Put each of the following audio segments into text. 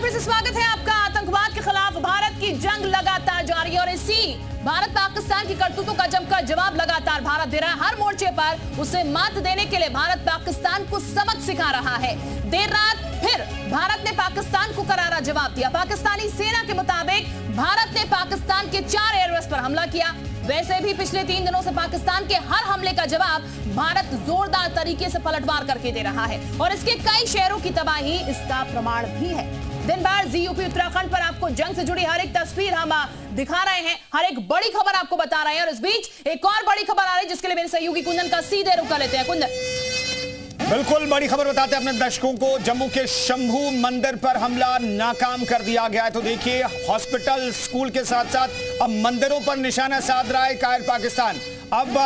फिर से स्वागत है आपका। आतंकवाद के खिलाफ भारत की जंग लगातार जारी है और इसी भारत पाकिस्तान की करतूतों का जमकर जवाब लगातार भारत दे रहा है। हर मोर्चे पर उसे मात देने के लिए भारत पाकिस्तान को सबक सिखा रहा है। देर रात फिर भारत ने पाकिस्तान को करारा जवाब दिया। पाकिस्तानी सेना के मुताबिक भारत ने पाकिस्तान के 4 एयरबेस पर हमला किया। वैसे भी पिछले 3 दिनों से पाकिस्तान के हर हमले का जवाब भारत जोरदार तरीके से पलटवार करके दे रहा है और इसके कई शहरों की तबाही इसका प्रमाण भी है। दिन भर जी यूपी उत्तराखंड पर आपको जंग से जुड़ी हर एक तस्वीर हम दिखा रहे हैं, हर एक बड़ी खबर आपको बता रहे हैं और इस बीच एक और बड़ी खबर आ रही है जिसके लिए मेरे सहयोगी कुंदन का सीधे रुख कर लेते हैं। कुंदन, बिल्कुल बड़ी खबर बताते हैं अपने दर्शकों को। जम्मू के शंभू मंदिर पर हमला नाकाम कर दिया गया है। तो देखिए, हॉस्पिटल, स्कूल के साथ साथ अब मंदिरों पर निशाना साध रहा है कायर पाकिस्तान। अब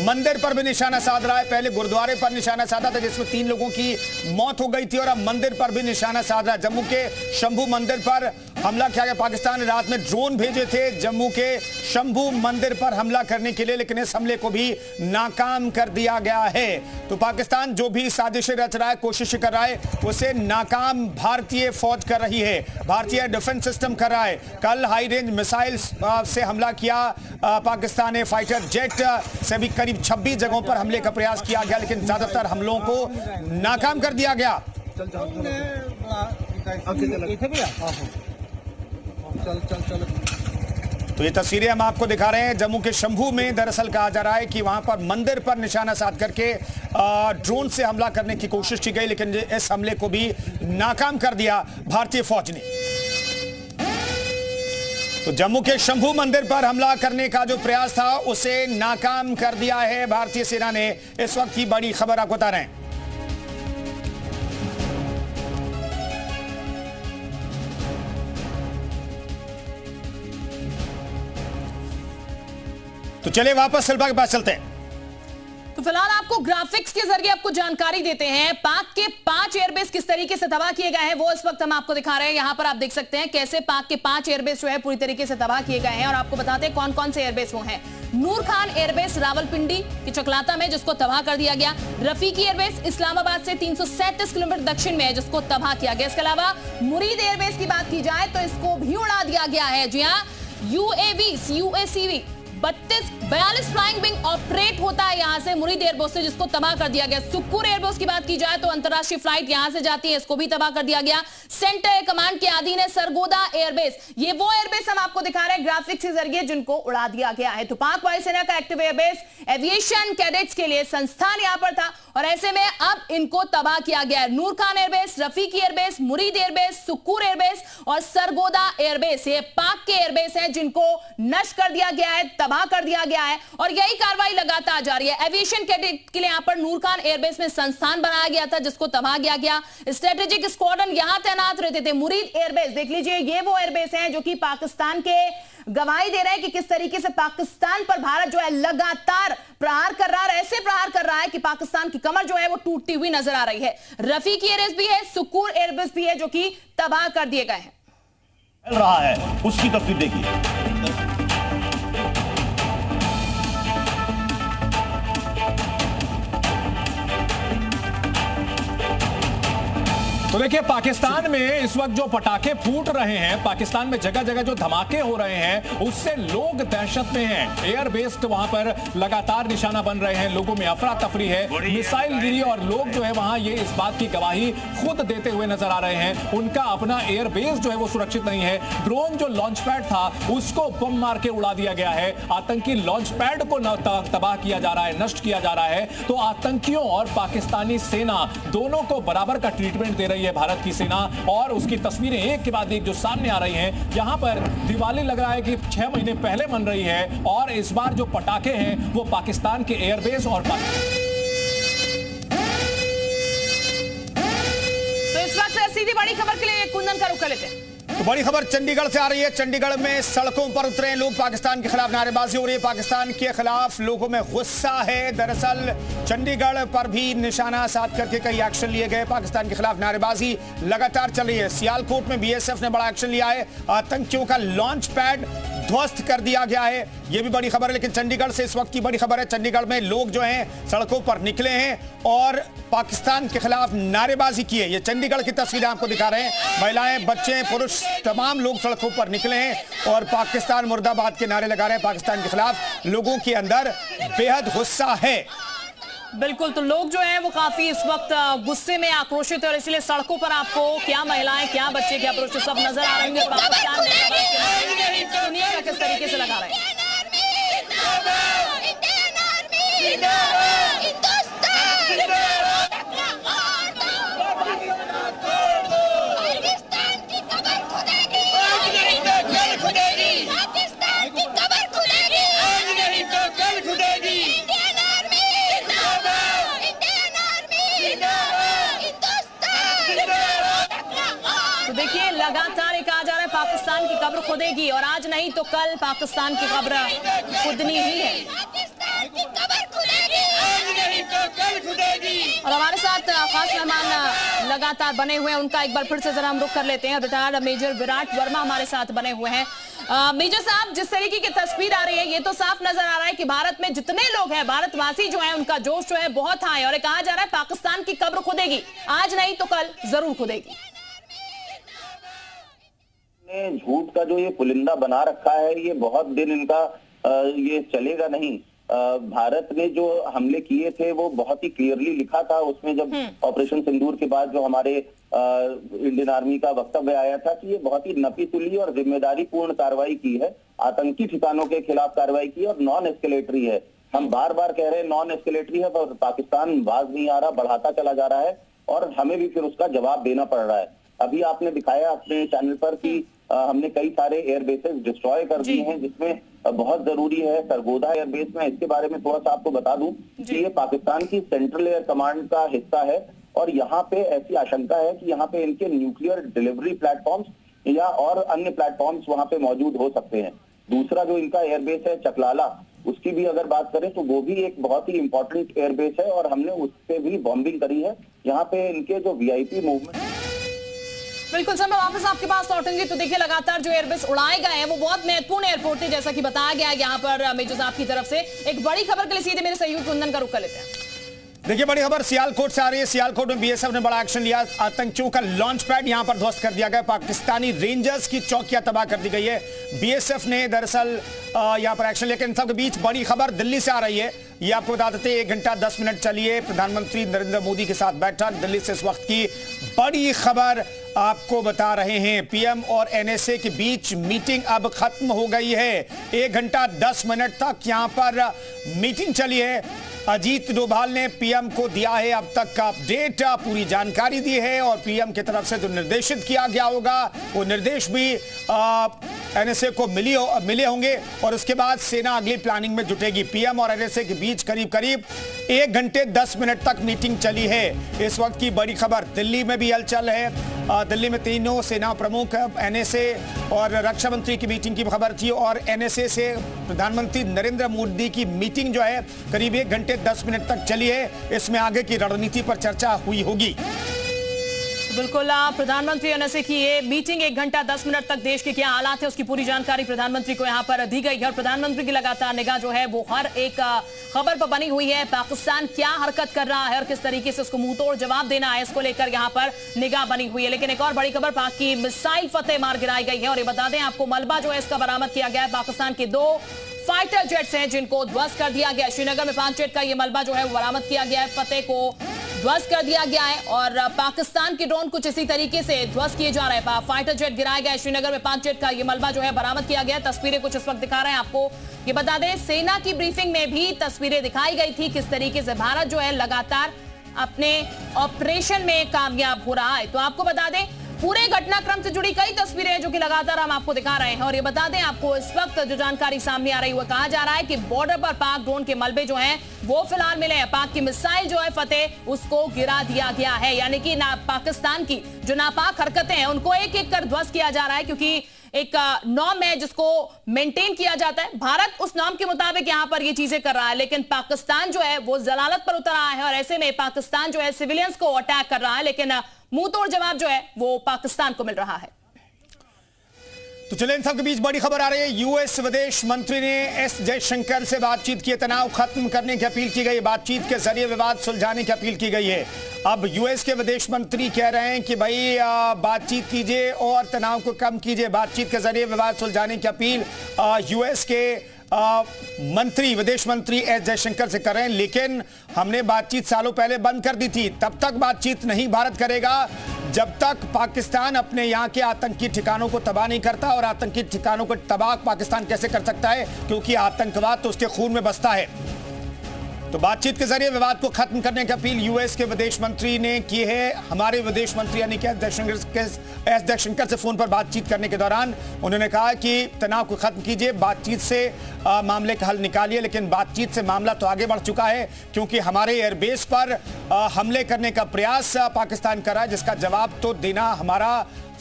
मंदिर पर भी निशाना साध रहा है। पहले गुरुद्वारे पर निशाना साधा था जिसमें 3 लोगों की मौत हो गई थी और अब मंदिर पर भी निशाना साध रहा है। जम्मू के शंभू मंदिर पर हमला किया गया। पाकिस्तान ने रात में ड्रोन भेजे थे जम्मू के शंभू मंदिर पर हमला करने के लिए, लेकिन इस हमले को भी नाकाम कर दिया गया है। तो पाकिस्तान जो भी साजिशें रच रहा है, कोशिश कर रहा है, उसे नाकाम भारतीय फौज कर रही है, भारतीय डिफेंस सिस्टम कर रहा है। कल हाई रेंज मिसाइल से हमला किया पाकिस्तान ने। फाइटर जेट से भी करीब 26 जगहों पर हमले का प्रयास किया गया, लेकिन ज्यादातर हमलों को नाकाम कर दिया गया। तो ये तस्वीरें हम आपको दिखा रहे हैं जम्मू के शंभू में। दरअसल कहा जा रहा है कि वहां पर मंदिर पर निशाना साध करके ड्रोन से हमला करने की कोशिश की गई, लेकिन इस हमले को भी नाकाम कर दिया भारतीय फौज ने। तो जम्मू के शंभू मंदिर पर हमला करने का जो प्रयास था उसे नाकाम कर दिया है भारतीय सेना ने। इस वक्त की बड़ी खबर आपको बता रहे हैं। तो चलिए वापस शिल्पा के पास चलते हैं। तो फिलहाल आपको ग्राफिक्स के जरिए आपको जानकारी देते हैं। पाक के 5 एयरबेस किस तरीके से तबाह किए गए हैं वो इस वक्त हम आपको दिखा रहे हैं। यहां पर आप देख सकते हैं कैसे पाक के 5 एयरबेस जो है पूरी तरीके से तबाह किए गए हैं और आपको बताते हैं कौन कौन से एयरबेस वो हैं। नूर खान एयरबेस रावलपिंडी के चकलाता में जिसको तबाह कर दिया गया। रफीकी एयरबेस इस्लामाबाद से 337 किलोमीटर दक्षिण में है जिसको तबाह किया गया। इसके अलावा मुरीद एयरबेस की बात की जाए तो इसको भी उड़ा दिया गया है। जी हाँ, UACV 42 फ्लाइंग विंग ऑपरेट होता है यहां से मुरीद एयरबेस से, जिसको तबाह कर दिया गया। सुक्कुर एयरबेस की बात की जाए तो अंतरराष्ट्रीय फ्लाइट यहां से जाती है, इसको भी तबाह कर दिया गया। सेंटर कमांड के अधीन है सरगोदा एयरबेस। ये वो एयरबेस हम आपको दिखा रहे हैं ग्राफिक्स के जरिए जिनको उड़ा दिया गया है। तो पाक वायुसेना का एक्टिव एयरबेस एविएशन कैडेट्स के लिए संस्थान यहां पर था और ऐसे में अब इनको तबाह किया गया है। नूर खान एयरबेस, रफीकी एयरबेस, मुरीद एयरबेस, सुक्कुर एयरबेस और सरगोदा एयरबेस, ये पाक के एयरबेस हैं जिनको नष्ट कर दिया गया है, तबाह कर दिया गया है और यही कार्रवाई लगातार जारी है। एविएशन कैडेट के लिए यहां पर नूर खान एयरबेस में संस्थान बनाया गया था जिसको तबाह किया गया। स्ट्रेटेजिक स्क्वाड्रन यहां तैनात रहते थे। मुरीद एयरबेस देख लीजिए, ये वो एयरबेस हैं जो कि पाकिस्तान के गवाही दे रहे हैं कि किस तरीके से पाकिस्तान पर भारत जो है लगातार प्रहार कर रहा है, ऐसे प्रहार कर रहा है कि पाकिस्तान की कमर जो है वो टूटती हुई नजर आ रही है। रफीकी एयरबेस भी है, सुक्कुर एयरबेस भी है जो कि तबाह कर दिए गए हैं। रहा है उसकी तस्वीर देखिए। तो देखिए, पाकिस्तान में इस वक्त जो पटाखे फूट रहे हैं, पाकिस्तान में जगह जगह जो धमाके हो रहे हैं, उससे लोग दहशत में हैं। एयर बेस्ड वहां पर लगातार निशाना बन रहे हैं, लोगों में अफरा तफरी है, मिसाइल गिरी और लोग जो है वहां ये इस बात की गवाही खुद देते हुए नजर आ रहे हैं उनका अपना एयर बेस जो है वो सुरक्षित नहीं है। ड्रोन जो लॉन्च पैड था उसको बम मार के उड़ा दिया गया है। आतंकी लॉन्च पैड को तबाह किया जा रहा है, नष्ट किया जा रहा है। तो आतंकियों और पाकिस्तानी सेना दोनों को बराबर का ट्रीटमेंट दे रही है भारत की सेना और उसकी तस्वीरें एक के बाद एक जो सामने आ रही हैं। यहां पर दिवाली लग रहा है कि 6 महीने पहले मन रही है और इस बार जो पटाखे हैं वो पाकिस्तान के एयरबेस और तो इस वक्त सीधी बड़ी खबर के लिए कुंदन का रुख कर लेते हैं। तो बड़ी खबर चंडीगढ़ से आ रही है। चंडीगढ़ में सड़कों पर उतरे लोग, पाकिस्तान के खिलाफ नारेबाजी हो रही है। पाकिस्तान के खिलाफ लोगों में गुस्सा है। दरअसल चंडीगढ़ पर भी निशाना साध करके कई एक्शन लिए गए। पाकिस्तान के खिलाफ नारेबाजी लगातार चल रही है। सियालकोट में BSF ने बड़ा एक्शन लिया है। आतंकियों का लॉन्च पैड ध्वस्त कर दिया गया है। यह भी बड़ी खबर है। लेकिन चंडीगढ़ से इस वक्त की बड़ी खबर है, चंडीगढ़ में लोग जो हैं सड़कों पर निकले हैं और पाकिस्तान के खिलाफ नारेबाजी की है। ये चंडीगढ़ की तस्वीरें आपको दिखा रहे हैं। महिलाएं, बच्चे, पुरुष, तमाम लोग सड़कों पर निकले हैं और पाकिस्तान मुर्दाबाद के नारे लगा रहे हैं। पाकिस्तान के खिलाफ लोगों के अंदर बेहद गुस्सा है। बिल्कुल, तो लोग जो हैं वो काफी इस वक्त गुस्से में आक्रोशित है और इसलिए सड़कों पर आपको क्या महिलाएं, क्या बच्चे, क्या पुरुष सब नजर आ रहे हैं। पाकिस्तान सुनिएगा किस तरीके से लगा रहे हैं। तो देखिए, लगातार ये कहा जा रहा है पाकिस्तान की कब्र खुदेगी और आज नहीं तो कल पाकिस्तान की कब्र खुदनी ही है। और हमारे साथ खास मेहमान लगातार बने हुए हैं, उनका एक बार फिर से जरा हम रुख कर लेते हैं। रिटायर्ड मेजर विराट वर्मा हमारे साथ बने हुए हैं। मेजर साहब, जिस तरीके की तस्वीर आ रही है ये तो साफ नजर आ रहा है कि भारत में जितने लोग हैं, भारतवासी जो हैं, उनका जोश जो है बहुत हाई है और कहा जा रहा है पाकिस्तान की कब्र खुदेगी, आज नहीं तो कल जरूर खुदेगी। झूठ का जो ये पुलिंदा बना रखा है, ये बहुत दिन इनका ये चलेगा नहीं। भारत ने जो हमले किए थे वो बहुत ही क्लियरली लिखा था उसमें, जब ऑपरेशन सिंदूर के बाद जो हमारे इंडियन आर्मी का वक्तव्य आया था कि ये बहुत ही नपीतुली और जिम्मेदारी पूर्ण कार्रवाई की है, आतंकी ठिकानों के खिलाफ कार्रवाई की और नॉन एस्केलेटरी है। हम बार बार कह रहे हैं नॉन एस्केलेटरी है, पर पाकिस्तान बाज नहीं आ रहा, बढ़ाता चला जा रहा है और हमें भी फिर उसका जवाब देना पड़ रहा है। अभी आपने दिखाया अपने चैनल पर कि हमने कई सारे एयरबेसेस डिस्ट्रॉय कर दिए हैं, जिसमें बहुत जरूरी है सरगोदा एयरबेस में। इसके बारे में थोड़ा सा आपको बता दूं कि ये पाकिस्तान की सेंट्रल एयर कमांड का हिस्सा है और यहाँ पे ऐसी आशंका है कि यहाँ पे इनके न्यूक्लियर डिलीवरी प्लेटफॉर्म्स या और अन्य प्लेटफॉर्म्स वहाँ पे मौजूद हो सकते हैं। दूसरा जो इनका एयरबेस है चकलाला, उसकी भी अगर बात करें तो वो भी एक बहुत ही इंपॉर्टेंट एयरबेस है और हमने उस पे भी बॉम्बिंग करी है। यहाँ पे इनके जो VIP मूवमेंट। बिल्कुल सर, मैं वापस आपके पास लौटूंगी। तो देखिए, लगातार जो एयरबेस उड़ाए गए हैं वो बहुत महत्वपूर्ण एयरपोर्ट है, जैसा कि बताया गया है यहाँ पर मेजर साहब की तरफ से। एक बड़ी खबर के लिए सीधे मेरे सहयोगी कुंदन का रुख कर लेते हैं। देखिए, बड़ी खबर सियालकोट से आ रही है। सियालकोट में BSF ने बड़ा एक्शन लिया। आतंकियों का लॉन्च पैड यहां पर ध्वस्त कर दिया गया। पाकिस्तानी रेंजर्स की चौकियां तबाह कर दी गई है। BSF ने दरअसल यहां पर एक्शन लिया। इन सबके बीच बड़ी खबर दिल्ली से आ रही है। ये आपको बता देते हैं, 1 घंटा 10 मिनट चली है प्रधानमंत्री नरेंद्र मोदी के साथ बैठक। दिल्ली से इस वक्त की बड़ी खबर आपको बता रहे हैं। PM और NSA के बीच मीटिंग अब खत्म हो गई है। 1 घंटा 10 मिनट तक यहां पर मीटिंग चली है। अजीत डोभाल ने PM को दिया है अब तक का अपडेट, पूरी जानकारी दी है और PM की तरफ से जो निर्देशित किया गया होगा वो निर्देश भी NSA को मिले होंगे और उसके बाद सेना अगली प्लानिंग में जुटेगी। PM और NSA के बीच करीब करीब 1 घंटे 10 मिनट तक मीटिंग चली है। इस वक्त की बड़ी खबर, दिल्ली में भी हलचल है। दिल्ली में तीनों सेना प्रमुख, NSA और रक्षा मंत्री की मीटिंग की खबर थी और NSA से प्रधानमंत्री नरेंद्र मोदी की मीटिंग जो है करीब 1 घंटे 10 मिनट तक चली है। इसमें आगे की रणनीति पर चर्चा हुई होगी। बिल्कुल, प्रधानमंत्री NSA की ये मीटिंग 1 घंटा 10 मिनट तक देश के क्या हालात है उसकी पूरी जानकारी प्रधानमंत्री को यहाँ पर दी गई है और प्रधानमंत्री की लगातार निगाह जो है वो हर एक खबर पर बनी हुई है। पाकिस्तान क्या हरकत कर रहा है और किस तरीके से उसको मुंहतोड़ जवाब देना है, इसको लेकर यहाँ पर निगाह बनी हुई है। लेकिन एक और बड़ी खबर, पाक की मिसाइल फतेह मार गिराई गई है और ये बता दें आपको, मलबा जो है इसका बरामद किया गया है। पाकिस्तान के 2 फाइटर जेट्स हैं जिनको ध्वस्त कर दिया गया। श्रीनगर में 5 जेट का ये मलबा जो है वो बरामद किया गया है। फतेह को ध्वस्त कर दिया गया है और पाकिस्तान के ड्रोन कुछ इसी तरीके से ध्वस्त किए जा रहे हैं। फाइटर जेट गिराया गया है। श्रीनगर में 5 जेट का ये मलबा जो है बरामद किया गया है। तस्वीरें कुछ इस वक्त दिखा रहे हैं आपको। ये बता दें, सेना की ब्रीफिंग में भी तस्वीरें दिखाई गई थी किस तरीके से भारत जो है लगातार अपने ऑपरेशन में कामयाब हो रहा है। तो आपको बता दें, पूरे घटनाक्रम से जुड़ी कई तस्वीरें हैं जो कि लगातार हम आपको दिखा रहे हैं और ये बता दें आपको, इस वक्त जो जानकारी सामने आ रही है, कहा जा रहा है कि बॉर्डर पर पाक ड्रोन के मलबे जो हैं वो फिलहाल मिले हैं। पाक की मिसाइल जो है फतेह, उसको गिरा दिया गया है। यानी कि पाकिस्तान की जो नापाक हरकतें हैं उनको एक एक कर ध्वस्त किया जा रहा है, क्योंकि एक नॉर्म है जिसको मेंटेन किया जाता है। भारत उस नॉर्म के मुताबिक यहां पर ये चीजें कर रहा है, लेकिन पाकिस्तान जो है वो जलालत पर उतर रहा है और ऐसे में पाकिस्तान जो है सिविलियंस को अटैक कर रहा है, लेकिन मुंह तोड़ जवाब जो है वो पाकिस्तान को मिल रहा है। तो चलिए इन सबके बीच बड़ी खबर आ रही है। यूएस विदेश मंत्री ने एस जयशंकर से बातचीत की, तनाव खत्म करने की अपील की गई, बातचीत के जरिए विवाद सुलझाने की अपील की गई है। अब यूएस के विदेश मंत्री कह रहे हैं कि भाई बातचीत कीजिए और तनाव को कम कीजिए, बातचीत के जरिए विवाद सुलझाने की अपील यूएस के मंत्री विदेश मंत्री एस जयशंकर से कर रहे हैं। लेकिन हमने बातचीत सालों पहले बंद कर दी थी, तब तक बातचीत नहीं भारत करेगा जब तक पाकिस्तान अपने यहाँ के आतंकी ठिकानों को तबाह नहीं करता। और आतंकी ठिकानों को तबाह पाकिस्तान कैसे कर सकता है, क्योंकि आतंकवाद तो उसके खून में बसता है। तो बातचीत के जरिए विवाद को खत्म करने की अपील यूएस के विदेश मंत्री ने की है। हमारे विदेश मंत्री यानी कि एस जयशंकर से फोन पर बातचीत करने के दौरान उन्होंने कहा कि तनाव को खत्म कीजिए, बातचीत से मामले का हल निकालिए। लेकिन बातचीत से मामला तो आगे बढ़ चुका है, क्योंकि हमारे एयरबेस पर हमले करने का प्रयास पाकिस्तान कर रहा है, जिसका जवाब तो देना हमारा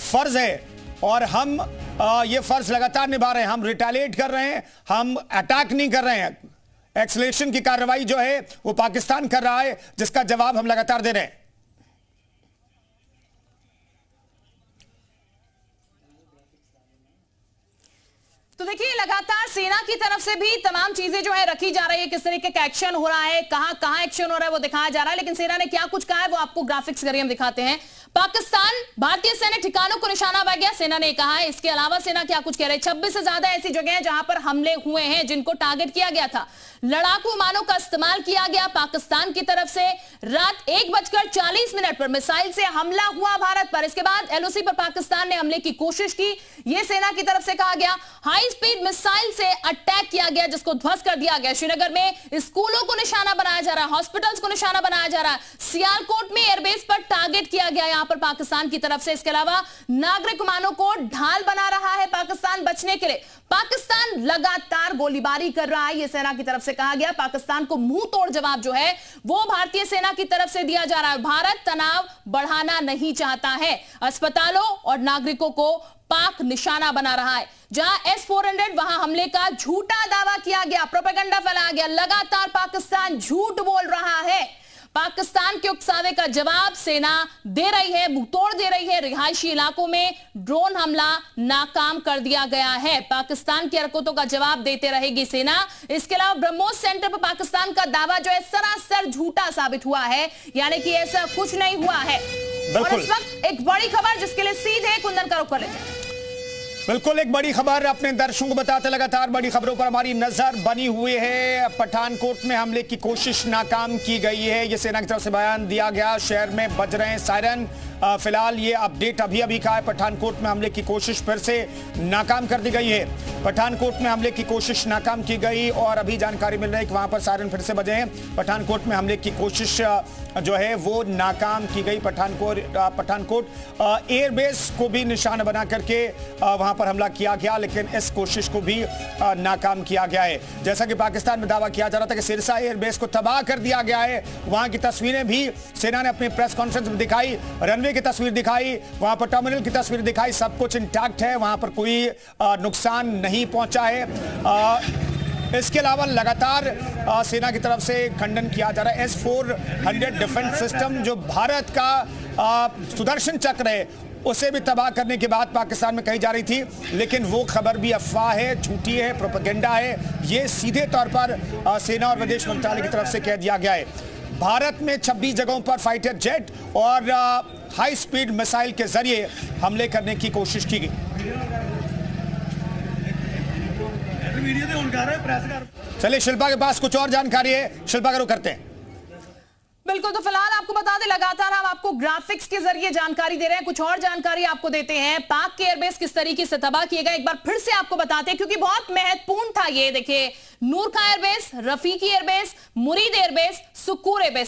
फर्ज है। और हम ये फर्ज लगातार निभा रहे हैं। हम रिटेलिएट कर रहे हैं, हम अटैक नहीं कर रहे हैं। एक्सलेशन की कार्रवाई जो है वो पाकिस्तान कर रहा है, जिसका जवाब हम लगातार दे रहे हैं। तो देखिए लगातार सेना की तरफ से भी तमाम चीजें जो है रखी जा रही है, किस तरीके का एक्शन हो रहा है, कहां एक्शन हो रहा है वो दिखाया जा रहा है। लेकिन सेना ने क्या कुछ कहा है वो आपको ग्राफिक्स जरिए हम दिखाते हैं। पाकिस्तान भारतीय सैनिक ठिकानों को निशाना बन गया, सेना ने कहा है। इसके अलावा सेना क्या कुछ कह रही है, 26 से ज्यादा ऐसी जगह हैं जहां पर हमले हुए हैं, जिनको टारगेट किया गया था। लड़ाकू विमानों का इस्तेमाल किया गया पाकिस्तान की तरफ से। रात 1:40 पर मिसाइल से हमला हुआ भारत पर। इसके बाद एलओसी पर पाकिस्तान ने हमले की कोशिश की, यह सेना की तरफ से कहा गया। हाई स्पीड मिसाइल से अटैक किया गया, जिसको ध्वस्त कर दिया गया। श्रीनगर में स्कूलों को निशाना बनाया जा रहा है, हॉस्पिटल्स को निशाना बनाया जा रहा है। सियालकोट में एयरबेस पर टारगेट किया गया यहां पर पाकिस्तान की तरफ से। इसके अलावा नागरिक विमानों को ढाल बना रहा है पाकिस्तान बचने के लिए। पाकिस्तान लगातार गोलीबारी कर रहा है, यह सेना की तरफ से कहा गया। पाकिस्तान को मुंह तोड़ जवाब जो है वो भारतीय सेना की तरफ से दिया जा रहा है। भारत तनाव बढ़ाना नहीं चाहता है, अस्पतालों और नागरिकों को पाक निशाना बना रहा है। जहां S-400 वहां हमले का झूठा दावा किया गया, प्रोपेगेंडा फैलाया गया। लगातार पाकिस्तान झूठ बोल रहा है। पाकिस्तान के उकसावे का जवाब सेना दे रही है, मुंहतोड़ दे रही है। रिहायशी इलाकों में ड्रोन हमला नाकाम कर दिया गया है। पाकिस्तान की हरकतों का जवाब देते रहेगी सेना। इसके अलावा ब्रह्मोस सेंटर पर पाकिस्तान का दावा जो है सरासर झूठा साबित हुआ है, यानी कि ऐसा कुछ नहीं हुआ है। और इस वक्त एक बड़ी खबर जिसके लिए सीधे कुंदन का रुख कर लेते हैं। बिल्कुल एक बड़ी खबर अपने दर्शकों को बताते, लगातार बड़ी खबरों पर हमारी नजर बनी हुई है। पठानकोट में हमले की कोशिश नाकाम की गई है, ये सेना की तरफ से बयान दिया गया। शहर में बज रहे हैं सायरन। फिलहाल ये अपडेट अभी का है। पठानकोट में हमले की कोशिश फिर से नाकाम कर दी गई है। पठानकोट में हमले की कोशिश नाकाम की गई और अभी जानकारी मिल रही है कि वहां पर सायरन फिर से बजे हैं। पठानकोट में हमले की कोशिश जो है वो नाकाम की गई। पठानकोट एयरबेस को भी निशाना बना करके वहां पर हमला किया गया, लेकिन इस कोशिश को भी नाकाम किया गया है। जैसा कि पाकिस्तान में दावा किया जा रहा था कि सिरसा एयरबेस को तबाह कर दिया गया है, वहां की तस्वीरें भी सेना ने अपनी प्रेस कॉन्फ्रेंस में दिखाई। रनवे की तस्वीर दिखाई, वहां पर टर्मिनल की तस्वीर दिखाई। सब कुछ इंटैक्ट है, वहां पर कोई नुकसान नहीं पहुंचा है। इसके अलावा लगातार सेना की तरफ से खंडन किया जा रहा है। S-400 डिफेंस सिस्टम जो भारत का सुदर्शन चक्र है, उसे भी तबाह करने की बात पाकिस्तान में कही जा रही थी, लेकिन वो खबर भी अफवाह है, झूठी है, प्रोपेगेंडा है। ये सीधे तौर पर सेना और विदेश मंत्रालय की तरफ से कह दिया गया है। भारत में 26 जगहों पर फाइटर जेट और हाई स्पीड मिसाइल के जरिए हमले करने की कोशिश की गई। चलिए शिल्पा के पास कुछ और जानकारी है, शिल्पा करो करते हैं। बिल्कुल, तो फिलहाल आपको बता दें लगातार हम आपको ग्राफिक्स के जरिए जानकारी दे रहे हैं। कुछ और जानकारी आपको देते हैं। पाक के एयरबेस किस तरीके से तबाह किए गए एक बार फिर से आपको बताते हैं, क्योंकि बहुत महत्वपूर्ण था ये। देखिए, नूर खां एयरबेस, रफीकी एयरबेस, मुरीद एयरबेस, सुकूर एयरबेस,